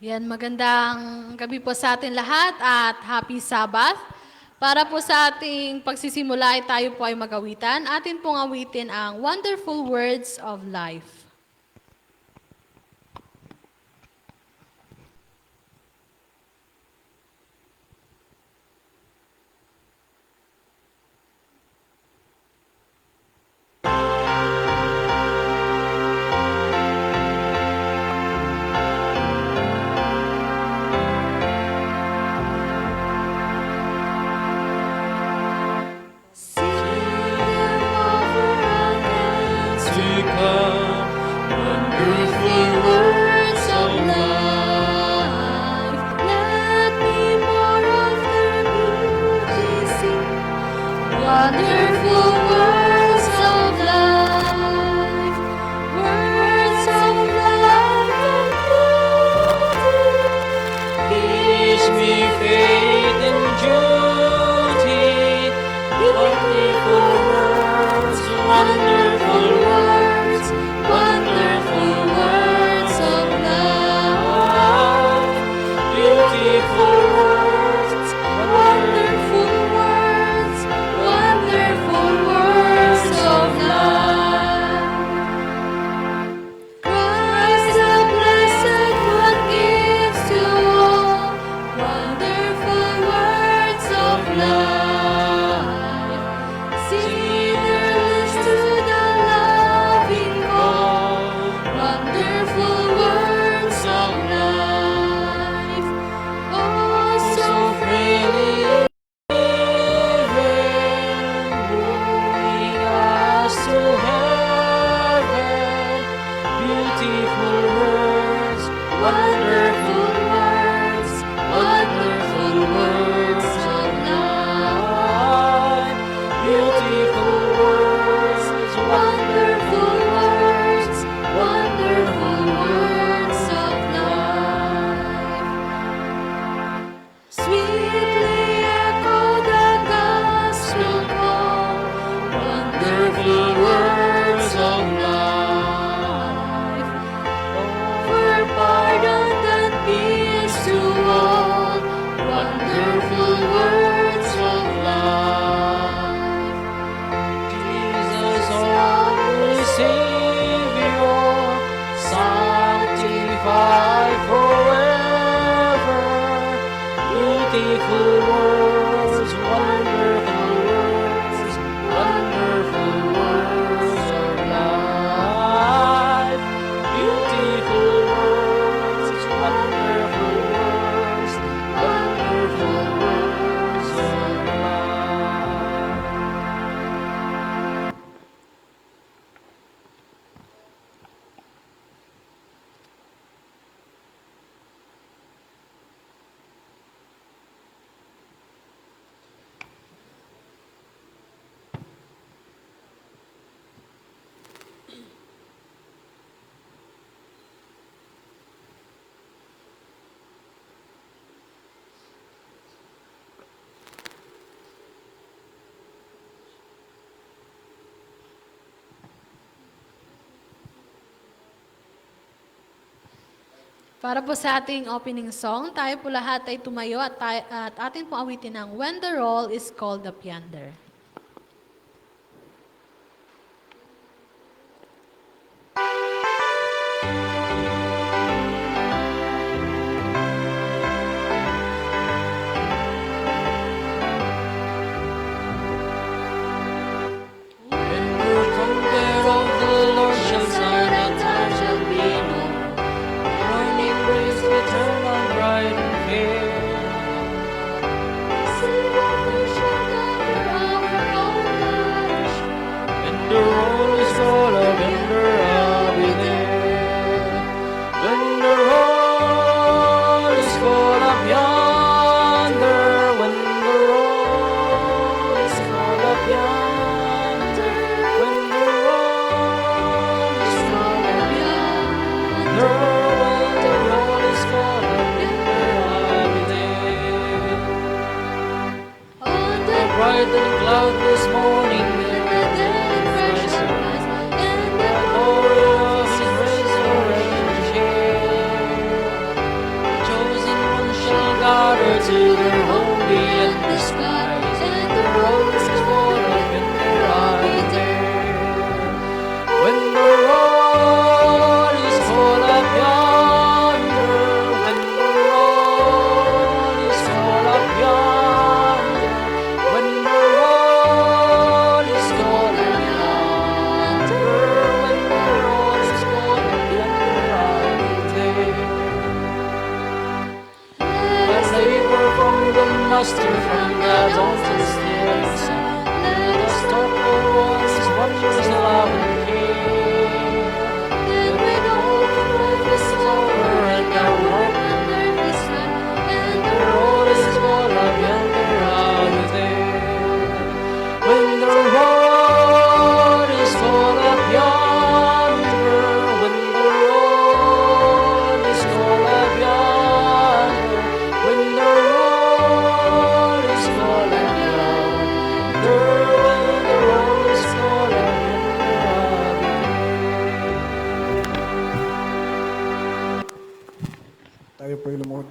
Yan, magandang gabi po sa atin lahat at happy Sabbath. Para po sa ating pagsisimula ay tayo po ay magawitan. Atin pong awitin ang Wonderful Words of Life. Wonderful words of life, words of life and beauty. Teach me faith and duty. Wonderful words, wonderful words, wonderful words of life. Beautiful words, wonderful words, wonderful words of life. Christ the blessed one gives to all wonderful words of life. Sinners to the loving call, wonderful words of life. Oh, so freely moving us to heaven. Beautiful words, wonderful words, wonderful words of life. Beautiful words, wonderful words, wonderful words of life. Sweetly echo the gospel call, wonderful words of life. For pardon and peace to all, wonderful words of life. Jesus, only Savior, sanctified forever. Beautiful words, wonderful words, wonderful words of life. Beautiful words, wonderful words, wonderful words of life. Para po sa ating opening song, tayo po lahat ay tumayo at atin po awitin ang When the Roll is Called Up Yonder. When the thunder of the Lord shall sound, that time shall be no more. Morning breeze eternal, bright and fair. See what the shadow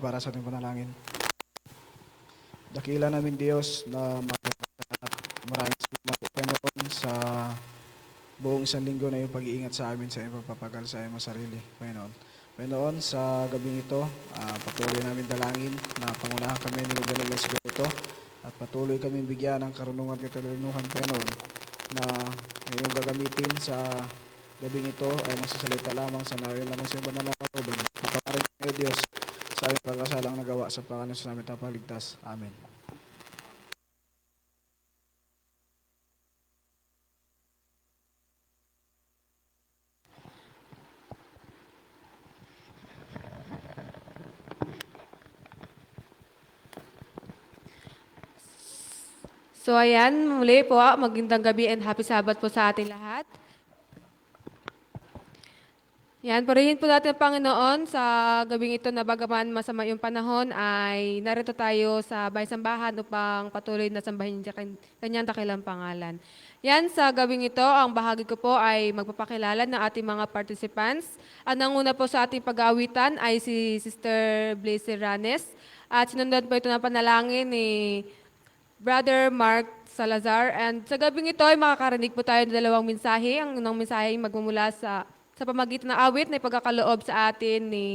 para sa ating panalangin. Dakila namin Diyos na maraming salamat po Panginoon sa buong isang linggo na iyong pag-iingat sa amin, sa iyong pagpapagal sa iyong sarili, Panginoon. Panginoon, sa gabing ito, patuloy namin dalangin na pangunahan kami ni Lord ng Espiritu at patuloy kami bigyan ng karunungan at katalinuhan, Panginoon, na iyong gagamitin sa gabing ito ay magsasalita lamang sa narin lamang sa iyong banal na kalooban. Pagpapakarin kayo Diyos sa aming pagkasalang nagawa sa pangalan sa namin tapaligtas. Amen. So ayan, muli po, magandang gabi and happy Sabbath po sa ating lahat. Yan, purihin po natin ang Panginoon sa gabing ito na bagaman masama yung panahon ay narito tayo sa bahay-sambahan upang patuloy na sambahin niya kanyang dakilang pangalan. Yan, sa gabing ito, ang bahagi ko po ay magpapakilala ng ating mga participants. Ang nanguna po sa ating pag-aawitan ay si Sister Blaise Ranes at sinundan po ito ng panalangin ni Brother Mark Salazar. And sa gabing ito ay makakarinig po tayo ng dalawang mensahe. Ang unang mensahe ay magmumula sa pamagitan ng awit na ipagkakaloob sa atin ni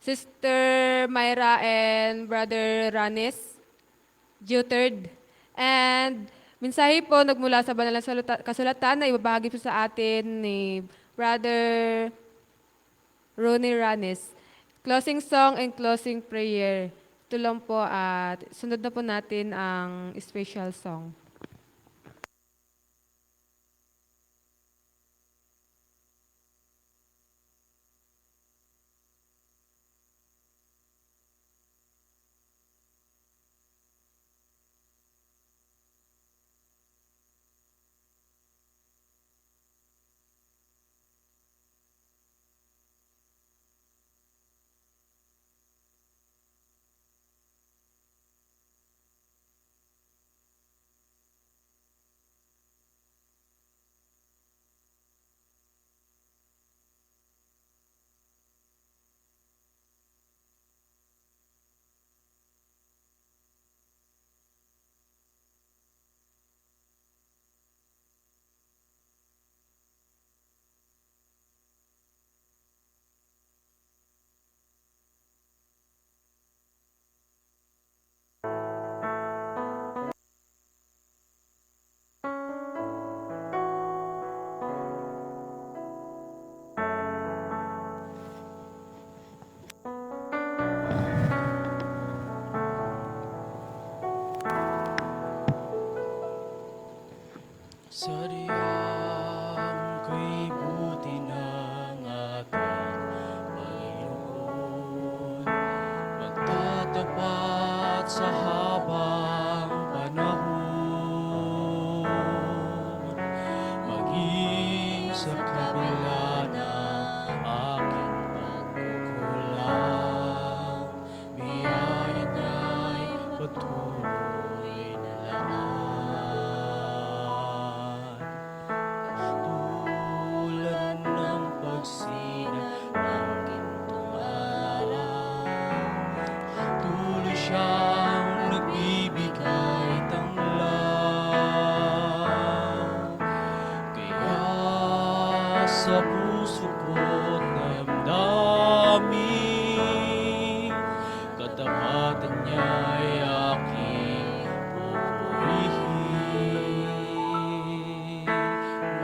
Sister Myra and Brother Ranes Juterd. And mensahe po nagmula sa banal na kasulatan na ibabahagi po sa atin ni Brother Ronnie Ranes. Closing song and closing prayer. Ito lang po at sunod na po natin ang special song. Sa diyang ko'y buti ng ating Panginoon, magtatapat sa habang panahon, maging sa kabila ng aking pagkukulang, biyaya niya'y patuloy na laan. Tulad ng pagsinag ng gintong araw, tuloy siyang nagbibigay tanglaw. Kaya sa puso ko't damdamin, katapatan niya'y aking pupurihin.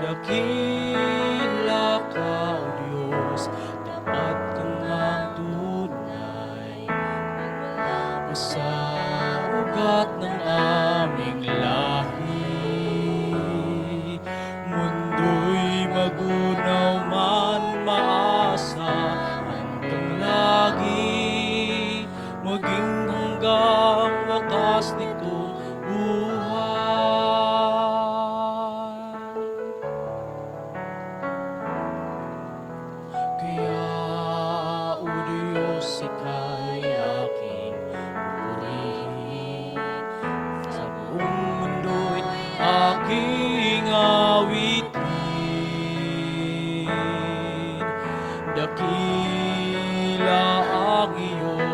Dakila ka, O Diyos, tapat ka ngang tunay, sa ugat ng aming lahi. Mundo'y magunaw man maasa, hanggang lagi, maging hanggang wakas nitong buhay. Kaya, O Diyos, ika'y aking purihin. Sa buong mundo'y aking awitin. Dakila ang iyong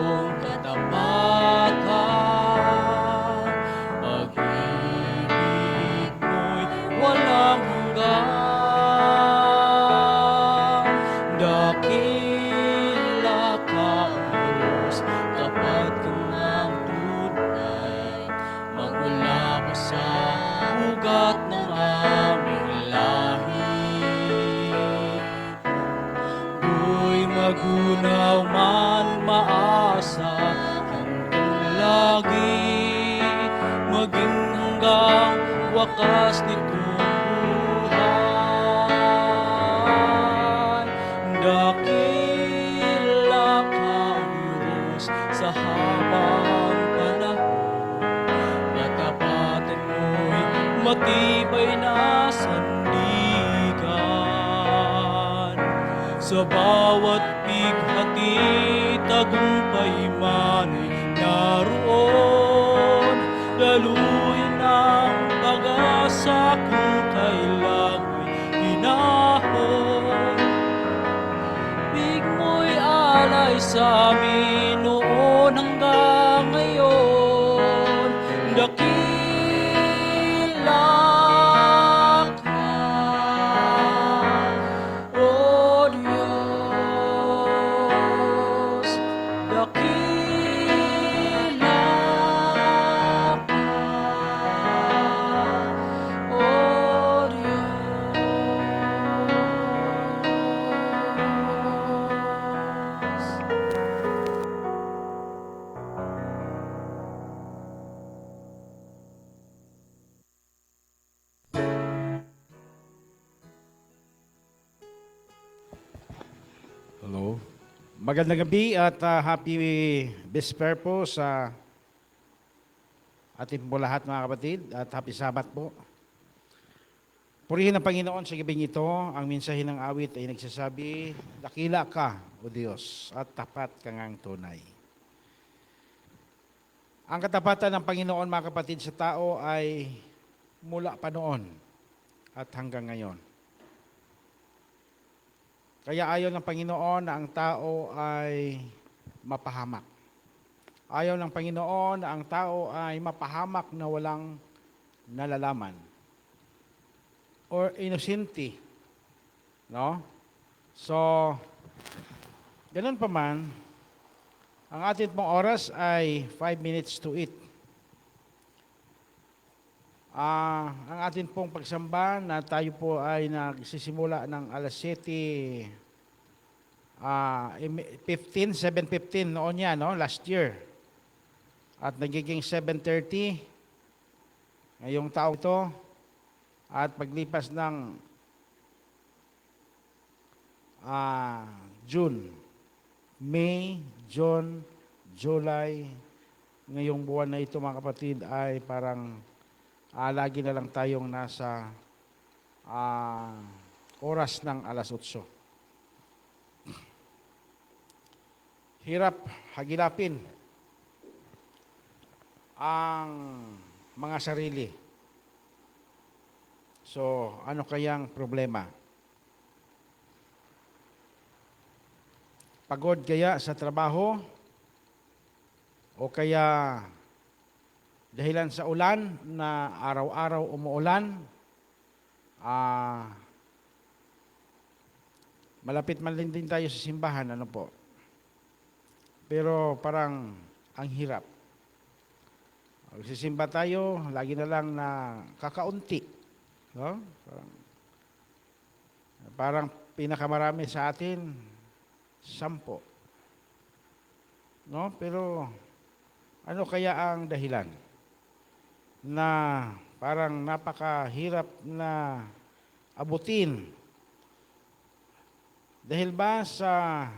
dakila ka, Diyos, tapat kang ang tunay. Magmula ka sa ugat ng aming lahi. Do'y magunaw man maasa hanggang lagi, maging hanggang wakas nitong buhay. Dakila ka, Diyos, sa habang panahon. Katapatan mo'y matibay na sandigan. Sa bawat bighati, tagumpay man'y naroon. Daluyan ang pag-asa kung kailangan hinahon. Big mo'y alay sa amin noon hanggang ngayon. Dakila ka, O Diyos. Dakila ka, O Diyos. Hello. Magandang gabi at happy Vesper po sa ating po lahat mga kapatid at happy Sabat po. Purihin ang Panginoon sa gabing ito. Ang mensahe ng awit ay nagsasabi, dakila ka, O Diyos, at tapat kang ang tunay. Ang katapatan ng Panginoon mga kapatid sa tao ay mula pa noon at hanggang ngayon. Kaya ayaw ng Panginoon na ang tao ay mapahamak. Ayaw ng Panginoon na ang tao ay mapahamak na walang nalalaman. Or inosente. No? So, ganun pa man, ang atin pong oras ay 5 minutes to eat. Ang atin pong pagsamba na tayo po ay nagsisimula ng alas 7:15, 7:15 noon yan, no? Last year. At nagiging 7:30 ngayong taon ito. At paglipas ng June, May, June, July, ngayong buwan na ito mga kapatid ay parang lagi na lang tayong nasa oras ng alas 8. Hirap hagilapin ang mga sarili. So, ano kayang problema? Pagod kaya sa trabaho? O kaya dahilan sa ulan na araw-araw umuulan? Malapit man din tayo sa simbahan, ano po? Pero parang ang hirap. Magsisimba tayo, lagi na lang na kakaunti. No? Parang pinakamarami sa atin, 10. No? Pero ano kaya ang dahilan? Na parang napakahirap na abutin. Dahil ba sa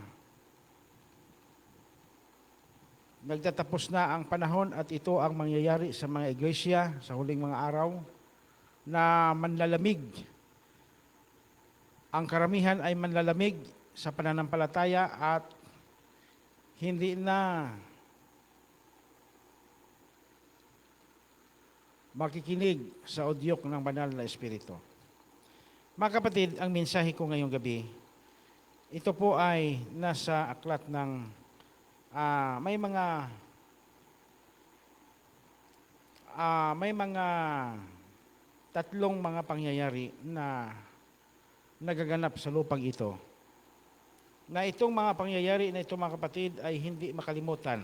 nagtatapos na ang panahon at ito ang mangyayari sa mga iglesia sa huling mga araw na manlalamig. Ang karamihan ay manlalamig sa pananampalataya at hindi na makikinig sa udyok ng banal na Espiritu. Mga kapatid, ang mensahe ko ngayong gabi, ito po ay nasa aklat ng may mga tatlong mga pangyayari na nagaganap sa lupang ito. na itong mga pangyayari na ito mga kapatid ay hindi makalimutan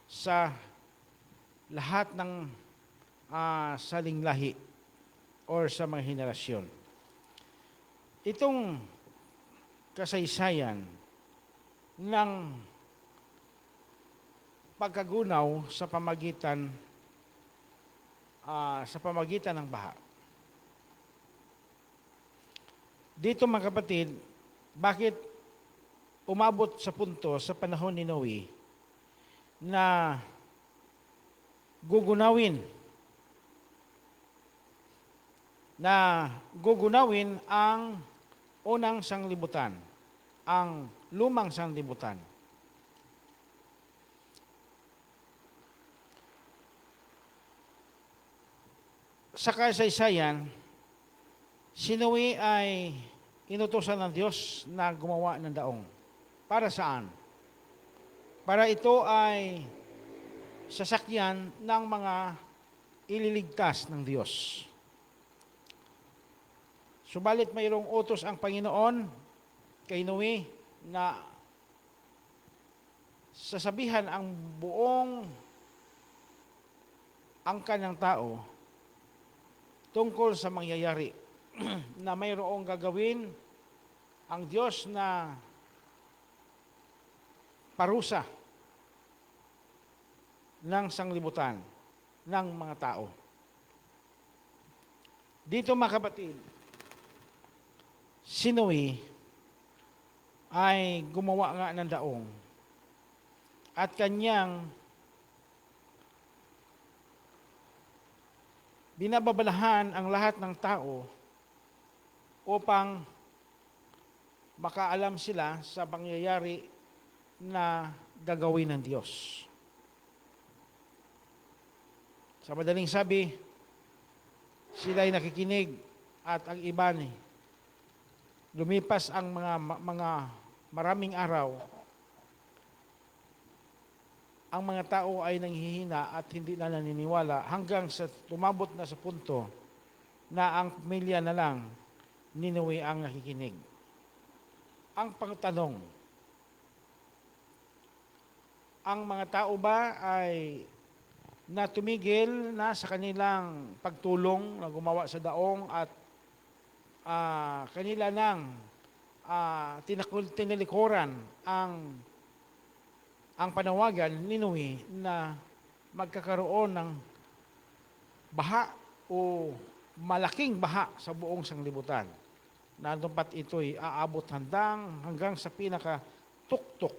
sa lahat ng saling lahi or sa mga henerasyon. Itong kasaysayan ng pagkagunaw sa pamagitan ng baha. Dito mga kapatid, bakit umabot sa punto sa panahon ni Noe na gugunawin ang unang sanglibutan, ang lumang sanglibutan. Sa kasaysayan, si Noe ay inutusan ng Diyos na gumawa ng daong. Para saan? Para ito ay sasakyan ng mga ililigtas ng Diyos. Subalit mayroong utos ang Panginoon kay Noe na sasabihan ang buong angkan ng tao tungkol sa mangyayari na mayroong gagawin ang Diyos na parusa ng sanglibutan ng mga tao. Dito mga kapatid, si Noe ay gumawa nga ng daong at kanyang binababalahan ang lahat ng tao upang makaalam sila sa pangyayari na gagawin ng Diyos. Sa madaling sabi, sila ay nakikinig at ang iba lumipas ang mga maraming araw, ang mga tao ay nanghihina at hindi na naniniwala hanggang sa tumabot na sa punto na ang pamilya na lang ni Noe ang nakikinig. Ang pangtanong, ang mga tao ba ay natumigil na sa kanilang pagtulong na gumawa sa daong at kanila nang tinilikuran ang panawagan ni Noe na magkakaroon ng baha o malaking baha sa buong sanglibutan. Na dapat ito'y aabot hanggang sa pinaka-tuktok.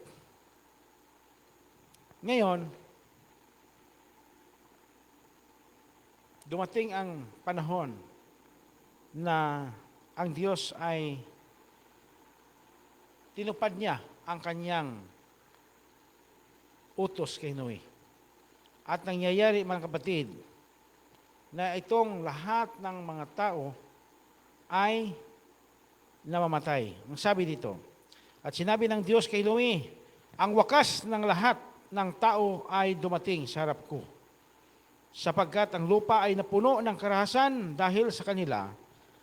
Ngayon, dumating ang panahon na ang Diyos ay tinupad niya ang kanyang utos kay Noe. At nangyayari mga kapatid, na itong lahat ng mga tao ay namamatay. Ang sabi dito, at sinabi ng Diyos kay Noe, ang wakas ng lahat ng tao ay dumating sa harap ko, sapagkat ang lupa ay napuno ng karahasan dahil sa kanila,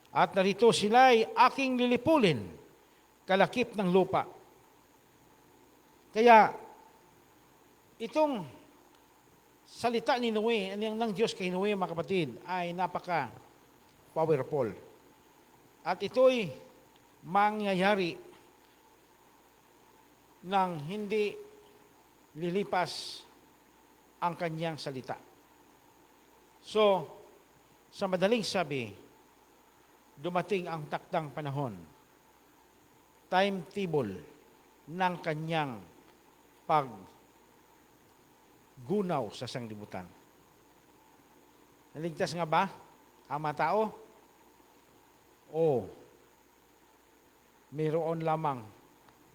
at narito sila ay aking lilipulin, kalakip ng lupa. Kaya, itong salita ni Noe, ng Diyos kay Noe, mga kapatid, ay napaka-powerful. At ito'y mangyayari nang hindi lilipas ang kanyang salita. So, sa madaling sabi, dumating ang takdang panahon, timetable ng kanyang paggunaw sa sanglibutan. Naligtas nga ba ang mga tao? O mayroon lamang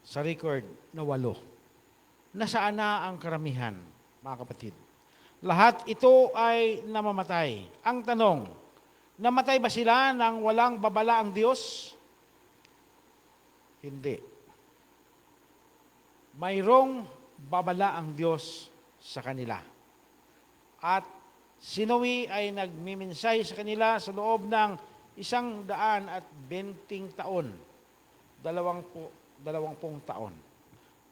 sa record na 8. Nasaan na ang karamihan, mga kapatid? Lahat ito ay namamatay. Ang tanong, namatay ba sila nang walang babala ang Diyos? Hindi. Mayroong babala ang Diyos sa kanila. At si Noe ay nagmiminsay sa kanila sa loob ng 120 taon. 20 taon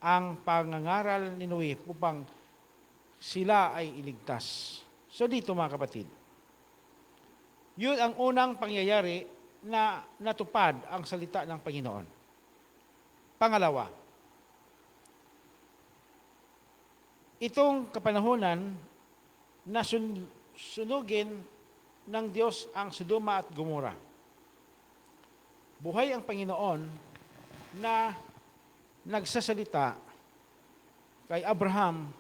ang pangangaral ni Noe upang sila ay iligtas. So dito mga kapatid, yun ang unang pangyayari na natupad ang salita ng Panginoon. Pangalawa, itong kapanahunan na sunugin ng Diyos ang Sodoma at Gomora. Buhay ang Panginoon na nagsasalita kay Abraham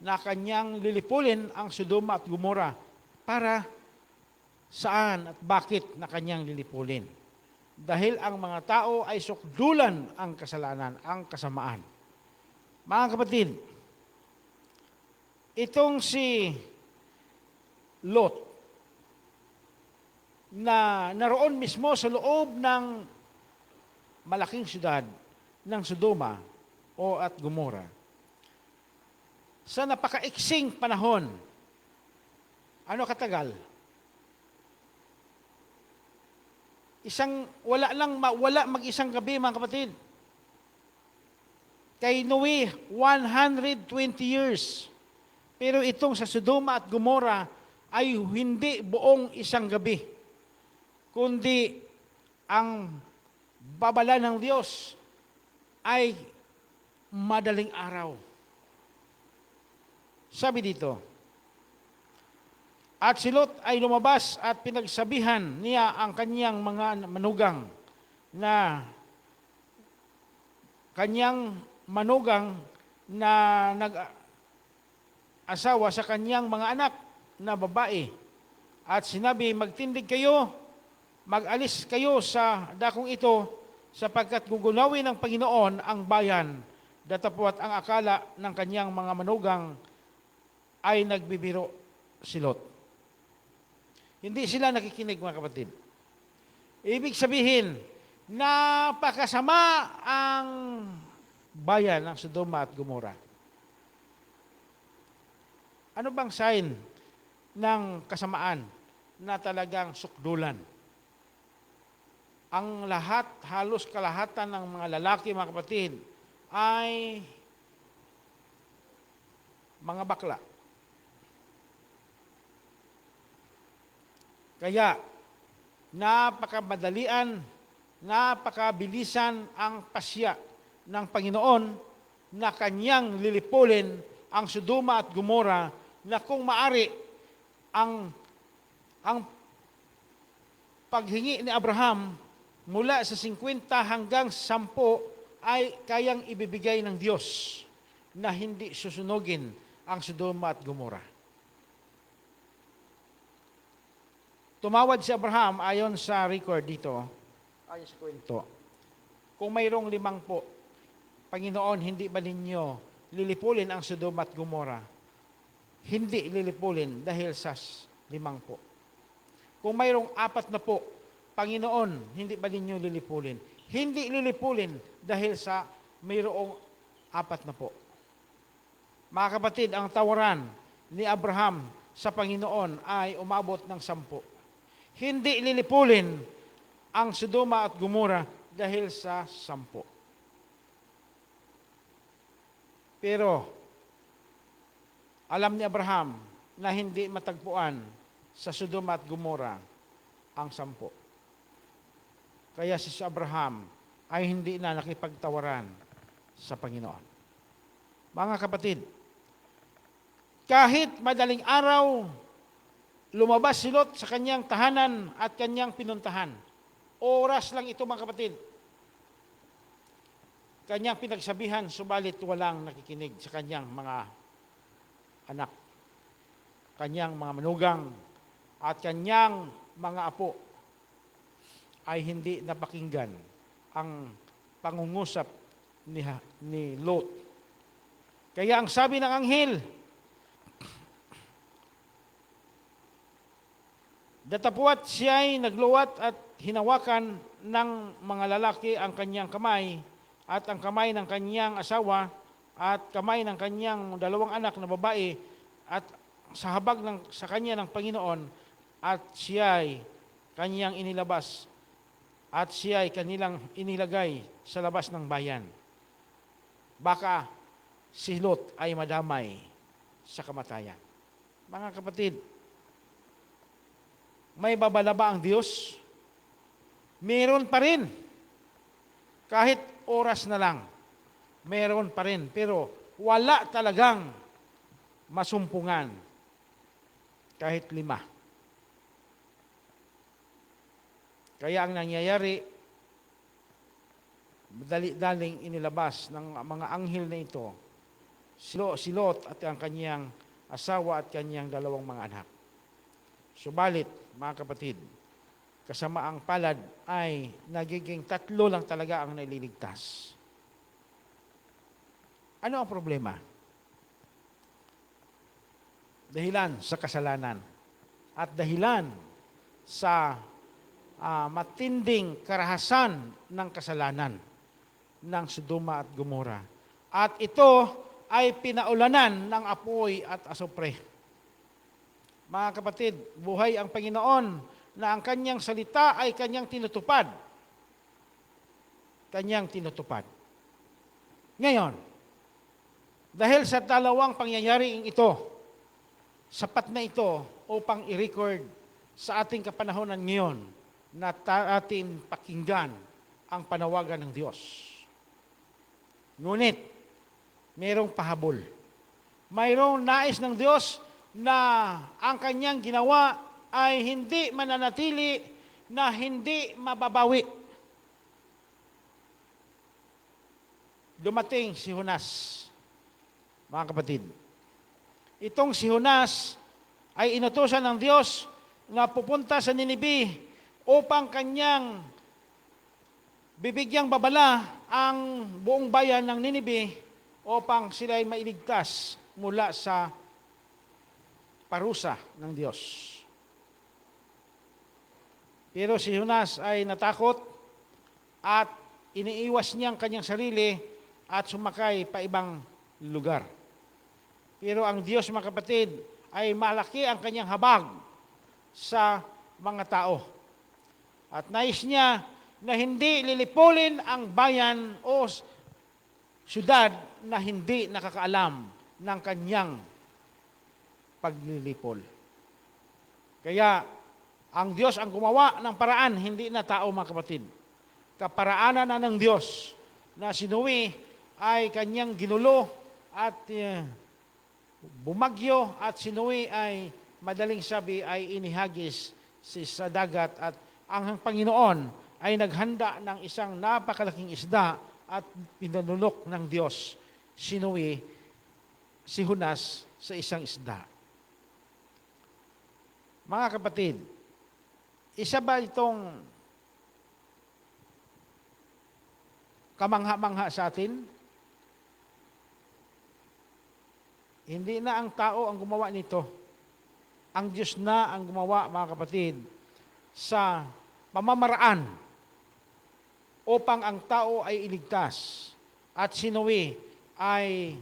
na kanyang lilipulin ang Sodoma at Gomora para saan at bakit na kanyang lilipulin. Dahil ang mga tao ay sukdulan ang kasalanan, ang kasamaan. Mga kapatid, itong si Lot na naroon mismo sa loob ng malaking syudad ng Sodoma at Gomora, sa napakaiksing panahon, ano katagal? Wala mag-isang gabi, mga kapatid. Kay Noe, 120 years. Pero itong sa Sodoma at Gomora ay hindi buong isang gabi, kundi ang babala ng Diyos ay madaling araw. Sabi dito, at si Lot ay lumabas at pinagsabihan niya ang kanyang mga manugang na nag-asawa sa kanyang mga anak na babae. At sinabi, magtindig kayo, mag-alis kayo sa dakong ito, sapagkat gugunawin ng Panginoon ang bayan, datapwat ang akala ng kanyang mga manugang ay nagbibiro si Lot. Hindi sila nakikinig, mga kapatid. Ibig sabihin, napakasama ang bayan ng Sodoma at Gomora. Ano bang sign ng kasamaan na talagang sukdulan? Ang lahat, halos kalahatan ng mga lalaki, mga kapatid, ay mga bakla. Kaya, napakamadalian, napakabilisan ang pasya ng Panginoon na kanyang lilipulin ang Sodoma at Gomora na kung maari ang paghingi ni Abraham mula sa 50 hanggang 10 ay kayang ibibigay ng Diyos na hindi susunugin ang Sodoma at Gomora. Tumawad si Abraham ayon sa record dito, ayon sa kwento. Kung mayroong 50, Panginoon, hindi ba ninyo lilipulin ang Sodoma at Gomora? Hindi lilipulin dahil sa 50. Kung mayroong 40, Panginoon, hindi ba ninyo lilipulin? Hindi lilipulin dahil sa mayroong 40. Mga kapatid, ang tawaran ni Abraham sa Panginoon ay umabot ng 10. Hindi lilipulin ang Sodoma at Gomora dahil sa 10. Pero, alam ni Abraham na hindi matagpuan sa Sodoma at Gomora ang 10. Kaya si Abraham ay hindi na nakipagtawaran sa Panginoon. Mga kapatid, kahit madaling araw, lumabas si Lot sa kanyang tahanan at kanyang pinuntahan. Oras lang ito, mga kapatid. Kanyang pinagsabihan, subalit walang nakikinig sa kanyang mga anak, kanyang mga manugang, at kanyang mga apo ay hindi napakinggan ang pangungusap ni Lot. Kaya ang sabi ng anghel, datapwat siya'y nagluwat at hinawakan ng mga lalaki ang kanyang kamay at ang kamay ng kanyang asawa at kamay ng kanyang 2 anak na babae at sa habag sa kanya ng Panginoon at siya'y kanyang inilabas at siya ay kanilang inilagay sa labas ng bayan. Baka si Lot ay madamay sa kamatayan. Mga kapatid, may babala ba ang Diyos? Meron pa rin. Kahit oras na lang, meron pa rin. Pero wala talagang masumpungan. Kahit 5. Kaya ang nangyayari, dali-daling inilabas ng mga anghel na ito, si Lot at ang kanyang asawa at kanyang 2 mga anak. Subalit, mga kapatid, kasamaang palad ay nagiging 3 lang talaga ang naililigtas. Ano ang problema? Dahilan sa kasalanan at dahilan sa matinding karahasan ng kasalanan ng Sodoma at Gomora. At ito ay pinaulanan ng apoy at asupre. Mga kapatid, buhay ang Panginoon na ang kanyang salita ay kanyang tinutupad. Kanyang tinutupad. Ngayon, dahil sa 2 pangyayaring ito, sapat na ito upang i-record sa ating kapanahonan ngayon na ating pakinggan ang panawagan ng Diyos. Ngunit, mayroong pahabol. Mayroong nais ng Diyos na ang kanyang ginawa ay hindi mananatili, na hindi mababawi. Dumating si Jonas, mga kapatid. Itong si Jonas ay inutusan ng Diyos na pupunta sa Ninibe upang kanyang bibigyang babala ang buong bayan ng Ninibe upang sila ay mailigtas mula sa parusa ng Diyos. Pero si Jonas ay natakot at iniiwas niya ang kanyang sarili at sumakay pa ibang lugar. Pero ang Diyos, mga kapatid, ay malaki ang kanyang habag sa mga tao. At nais niya na hindi lilipulin ang bayan o syudad na hindi nakakaalam ng kanyang paglilipol. Kaya, ang Diyos ang gumawa ng paraan, hindi na tao, mga kapatid. Kaparaanan na ng Diyos na si Noe ay kanyang ginulo at bumagyo at si Noe ay madaling sabi ay inihagis sa dagat at ang Panginoon ay naghanda ng isang napakalaking isda at pinanunok ng Diyos si Noe, si Jonas sa isang isda. Mga kapatid, isa ba itong kamangha-mangha sa atin? Hindi na ang tao ang gumawa nito. Ang Diyos na ang gumawa, mga kapatid, sa pamamaraan upang ang tao ay iligtas. At si Noe ay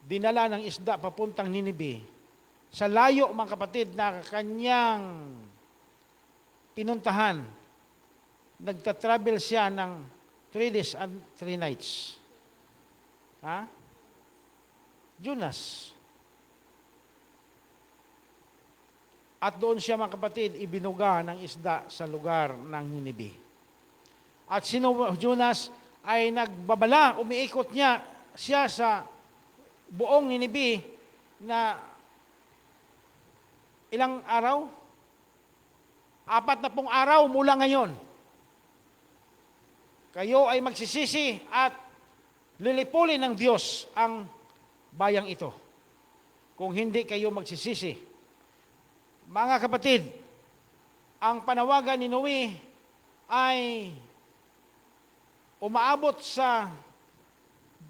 dinala ng isda papuntang Ninibe. Sa layo, mga kapatid, na kanyang pinuntahan, nagtatravel siya ng 3 days and 3 nights. Ha? Jonas. At doon siya, mga kapatid, ibinuga ng isda sa lugar ng Ninibe. At Jonas ay nagbabala, umiikot siya sa buong Ninibe na ilang araw? 40 araw mula ngayon. Kayo ay magsisisi at lilipulin ng Diyos ang bayang ito. Kung hindi kayo magsisisi. Mga kapatid, ang panawagan ni Noe ay umaabot sa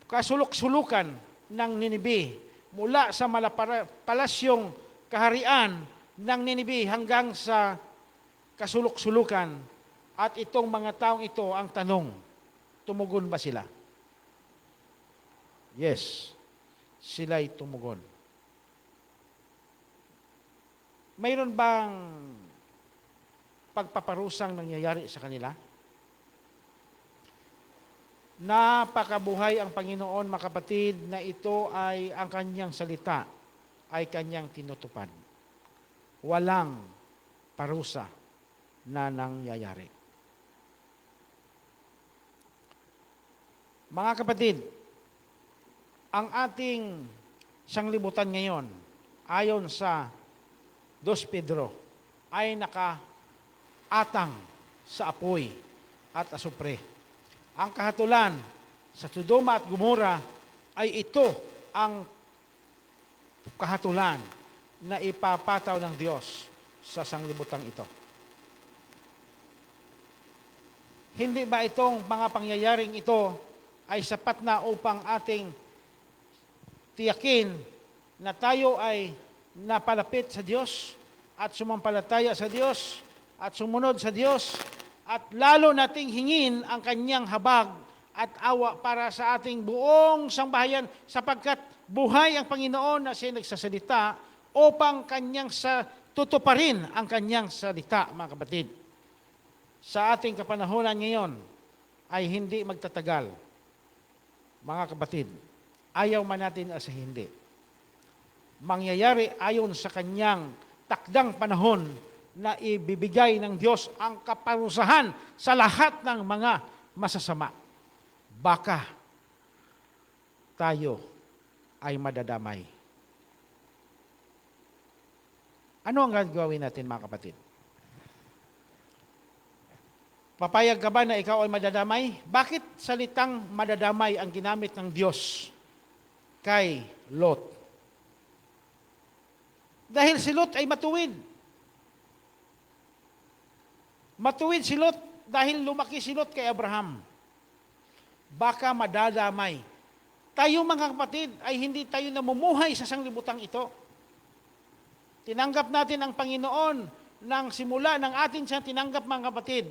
kasulok-sulukan ng Ninibe mula sa malapalasyong kaharian ng Ninibe hanggang sa kasulok-sulukan. At itong mga taong ito, ang tanong, tumugon ba sila? Yes, sila'y tumugon. Mayroon bang pagpaparusang nangyayari sa kanila? Napakabuhay ang Panginoon, mga kapatid, na ito ay ang kanyang salita ay kanyang tinutupad. Walang parusa na nangyayari. Mga kapatid, ang ating sanglibutan ngayon, ayon sa 2 Pedro, ay nakaatang sa apoy at asupre. Ang kahatulan sa Sodoma at Gomora ay ito ang kahatulan na ipapataw ng Diyos sa sanglibutang ito. Hindi ba itong mga pangyayaring ito ay sapat na upang ating tiyakin na tayo ay napalapit sa Diyos at sumampalataya sa Diyos at sumunod sa Diyos at lalo nating hingin ang kanyang habag at awa para sa ating buong sambahayan sapagkat buhay ang Panginoon na siya nagsasalita upang kanyang tutuparin ang kanyang salita, mga kapatid. Sa ating kapanahonan ngayon ay hindi magtatagal. Mga kapatid, ayaw man natin as hindi. Mangyayari ayon sa kanyang takdang panahon na ibibigay ng Diyos ang kaparusahan sa lahat ng mga masasama. Baka tayo ay madadamay. Ano ang gagawin natin, mga kapatid? Papayag ka ba na ikaw ay madadamay? Bakit salitang madadamay ang ginamit ng Diyos kay Lot? Dahil si Lot ay matuwid. Matuwid si Lot dahil lumaki si Lot kay Abraham. Baka madadamay. Tayo, mga kapatid, ay hindi tayo namumuhay sa sanglibutang ito. Tinanggap natin ang Panginoon ng simula ng atin siya tinanggap, mga kapatid.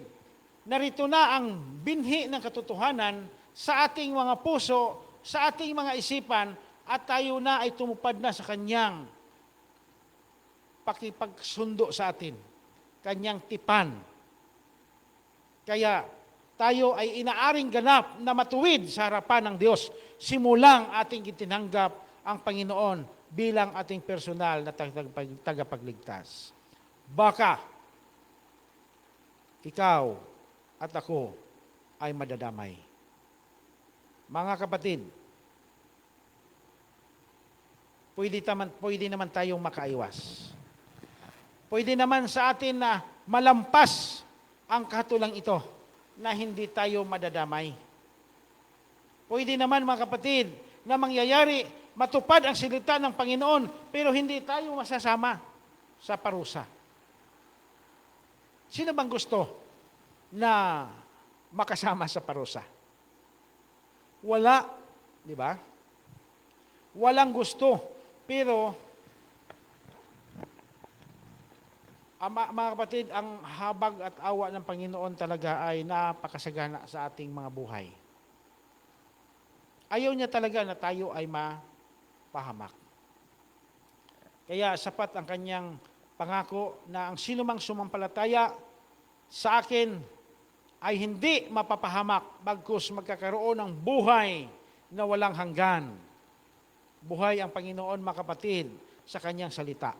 Narito na ang binhi ng katotohanan sa ating mga puso, sa ating mga isipan, at tayo na ay tumupad na sa kanyang pakipagsundo sa atin, kanyang tipan. Kaya tayo ay inaaring ganap na matuwid sa harapan ng Diyos simulang ating itinanggap ang Panginoon bilang ating personal na tagapagligtas. Baka ikaw at ako ay madadamay. Mga kapatid, pwede naman tayong makaiwas. Pwede naman sa atin na malampas ang katulang ito na hindi tayo madadamay. Pwede naman, mga kapatid, na mangyayari, matupad ang salita ng Panginoon, pero hindi tayo masasama sa parusa. Sino bang gusto na makasama sa parusa? Wala, di ba? Walang gusto. Pero, mga kapatid, ang habag at awa ng Panginoon talaga ay napakasagana sa ating mga buhay. Ayaw niya talaga na tayo ay mapahamak. Kaya sapat ang kanyang pangako na ang sinumang sumampalataya sa akin ay hindi mapapahamak bagkus magkakaroon ng buhay na walang hanggan. Buhay ang Panginoon, mga kapatid, sa kanyang salita.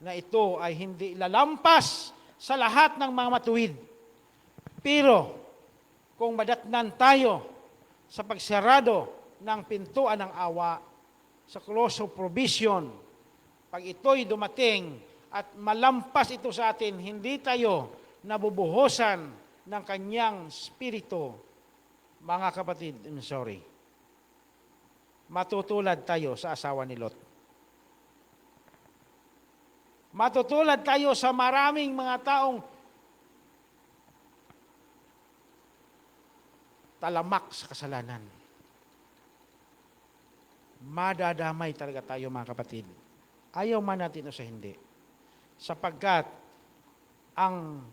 Na ito ay hindi lalampas sa lahat ng mga matuwid. Pero, kung madatnan tayo sa pagsarado ng pintuan ng awa, sa close of provision, pag ito'y dumating at malampas ito sa atin, hindi tayo nabubuhusan ng kanyang spirito, mga kapatid, matutulad tayo sa asawa ni Lot. Matutulad tayo sa maraming mga taong talamak sa kasalanan. Madadamay talaga tayo, mga kapatid. Ayaw man natin o sa hindi. Sapagkat ang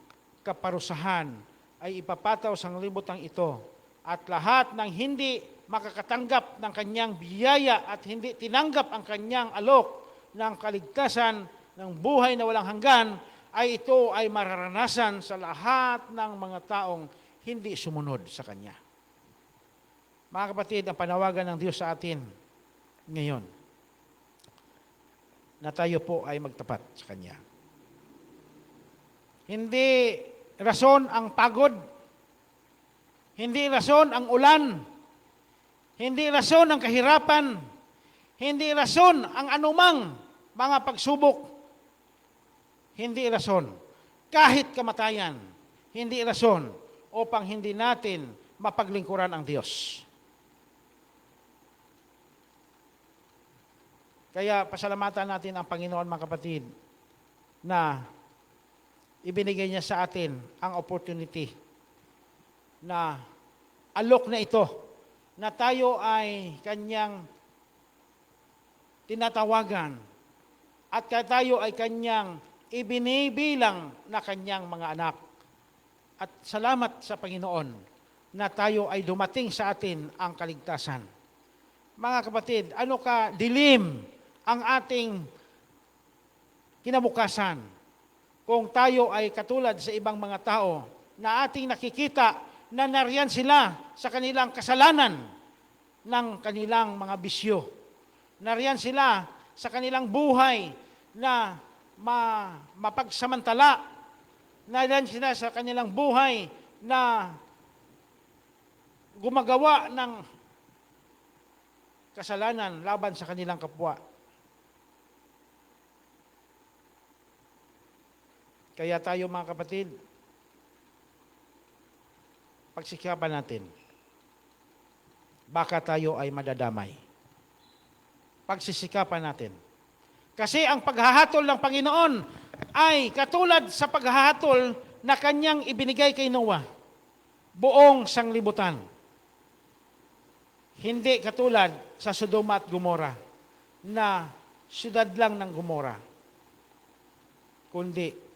kaparusahan ay ipapataw sa libutan ito at lahat ng hindi makakatanggap ng kanyang biyaya at hindi tinanggap ang kanyang alok ng kaligtasan ng buhay na walang hanggan, ay ito ay mararanasan sa lahat ng mga taong hindi sumunod sa Kanya. Mga kapatid, ang panawagan ng Diyos sa atin ngayon, na tayo po ay magtapat sa Kanya. Hindi rason ang pagod, hindi rason ang ulan, hindi rason ang kahirapan, hindi rason ang anumang mga pagsubok, hindi rason kahit kamatayan, hindi rason upang hindi natin mapaglingkuran ang Diyos. Kaya pasalamatan natin ang Panginoon, mga kapatid, na ibinigay niya sa atin ang opportunity na alok na ito, na tayo ay Kanyang tinatawagan at tayo ay Kanyang ibinibilang na Kanyang mga anak. At salamat sa Panginoon na tayo ay dumating sa atin ang kaligtasan. Mga kapatid, ano ka dilim ang ating kinabukasan kung tayo ay katulad sa ibang mga tao na ating nakikita na nariyan sila sa kanilang kasalanan ng kanilang mga bisyo. Nariyan sila sa kanilang buhay na mapagsamantala. Nariyan sila sa kanilang buhay na gumagawa ng kasalanan laban sa kanilang kapwa. Kaya tayo, mga kapatid, pagsikapan natin, baka tayo ay madadamay. Pagsisikapan natin. Kasi ang paghahatol ng Panginoon ay katulad sa paghahatol na Kanyang ibinigay kay Noah, buong sanglibutan. Hindi katulad sa Sodoma at Gomora, na siyudad lang ng Gomora, kundi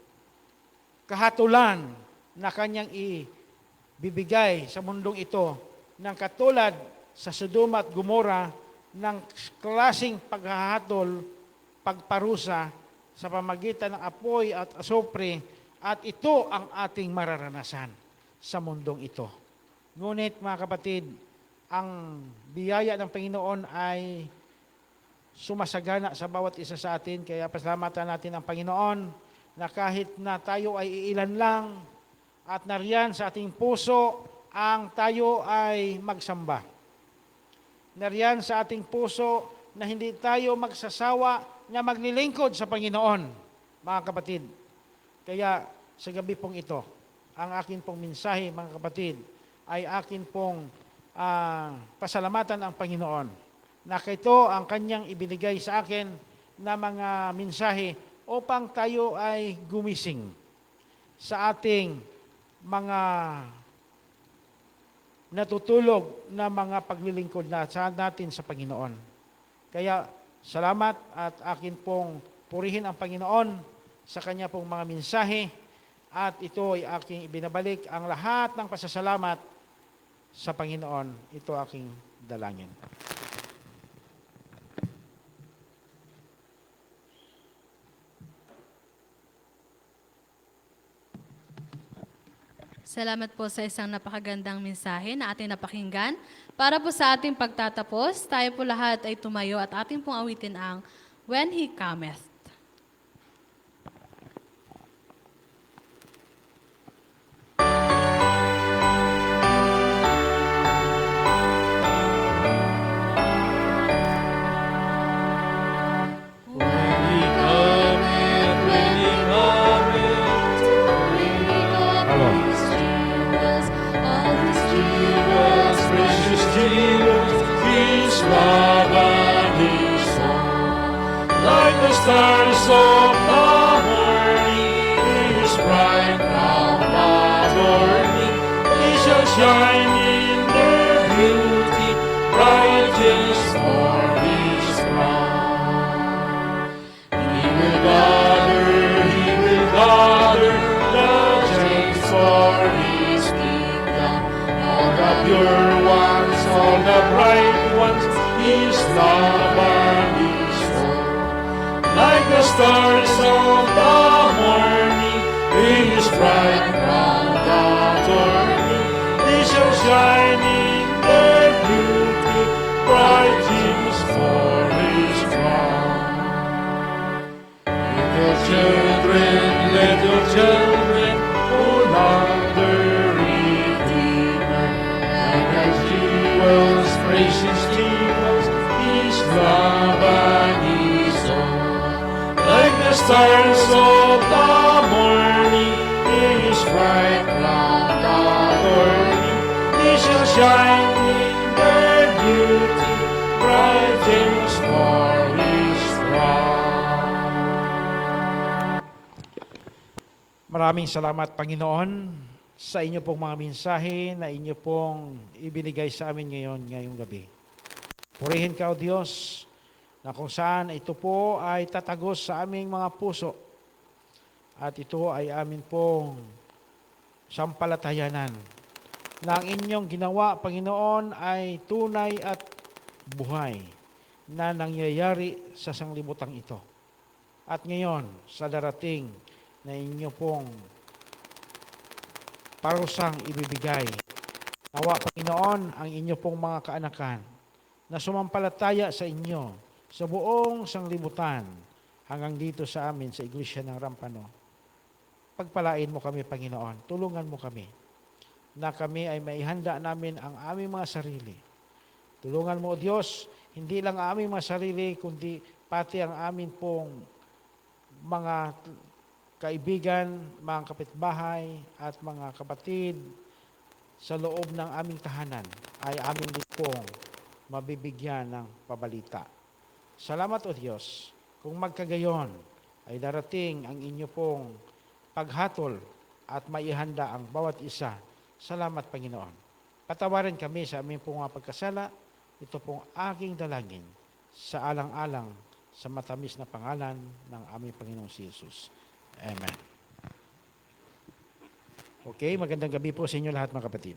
kahatulan na Kanyang ibibigay sa mundong ito ng katulad sa Sodoma at Gomora ng klaseng paghahatol, pagparusa sa pamagitan ng apoy at asopre, at ito ang ating mararanasan sa mundong ito. Ngunit, mga kapatid, ang biyaya ng Panginoon ay sumasagana sa bawat isa sa atin, kaya pasalamatan natin ang Panginoon na kahit na tayo ay iilan lang at nariyan sa ating puso ang tayo ay magsamba. Nariyan sa ating puso na hindi tayo magsasawa na maglilingkod sa Panginoon, mga kapatid. Kaya sa gabi pong ito, ang akin pong mensahe, mga kapatid, ay akin pong pasalamatan ang Panginoon na ito ang Kanyang ibinigay sa akin na mga mensahe upang tayo ay gumising sa ating mga natutulog na mga paglilingkod natin sa Panginoon. Kaya salamat at akin pong purihin ang Panginoon sa Kanya pong mga mensahe, at ito ay aking ibinabalik ang lahat ng pasasalamat sa Panginoon. Ito aking dalangin. Salamat po sa isang napakagandang mensahe na ating napakinggan. Para po sa ating pagtatapos, tayo po lahat ay tumayo at ating pong awitin ang When He Cometh. Stars of the morning, His bright round adorning, He shall shine in their beauty, brightest for His crown. He will gather the saints for His kingdom, all the pure ones, all the bright ones, His love and His soul. Like the stars of the morning, His bright round adorning, He shall shine in their beauty. Children, little children, who love the Redeemer, and as jewels, precious jewels, His love and His own. Like the stars of the morning, His bright round adorning, they shall shine in their beauty, bright things for His throne. Maraming salamat, Panginoon, sa inyo pong mga mensahe na inyo pong ibinigay sa amin ngayong gabi. Purihin ka, O Diyos, na kung saan ito po ay tatagos sa aming mga puso at ito ay amin pong sampalatayanan na ang inyong ginawa, Panginoon, ay tunay at buhay na nangyayari sa sanglibutang ito. At ngayon, sa darating na inyo pong parusang ibibigay, nawa, Panginoon, ang inyo pong mga kaanakan na sumampalataya sa inyo sa buong sanglibutan hanggang dito sa amin sa Iglesia ng Rampano. Pagpalain mo kami, Panginoon. Tulungan mo kami na kami ay maihanda namin ang aming mga sarili. Tulungan mo, O Diyos, hindi lang ang aming mga sarili, kundi pati ang amin pong mga kaibigan, mga kapitbahay at mga kapatid sa loob ng aming tahanan ay aming din pong mabibigyan ng pabalita. Salamat, O Diyos, kung magkagayon ay darating ang inyo pong paghatol at maihanda ang bawat isa. Salamat, Panginoon. Patawarin kami sa aming pong mga pagkasala. Ito pong aking dalangin sa alang-alang sa matamis na pangalan ng aming Panginoong si Jesus. Amen. Okay, magandang gabi po sa inyo lahat, mga kapatid.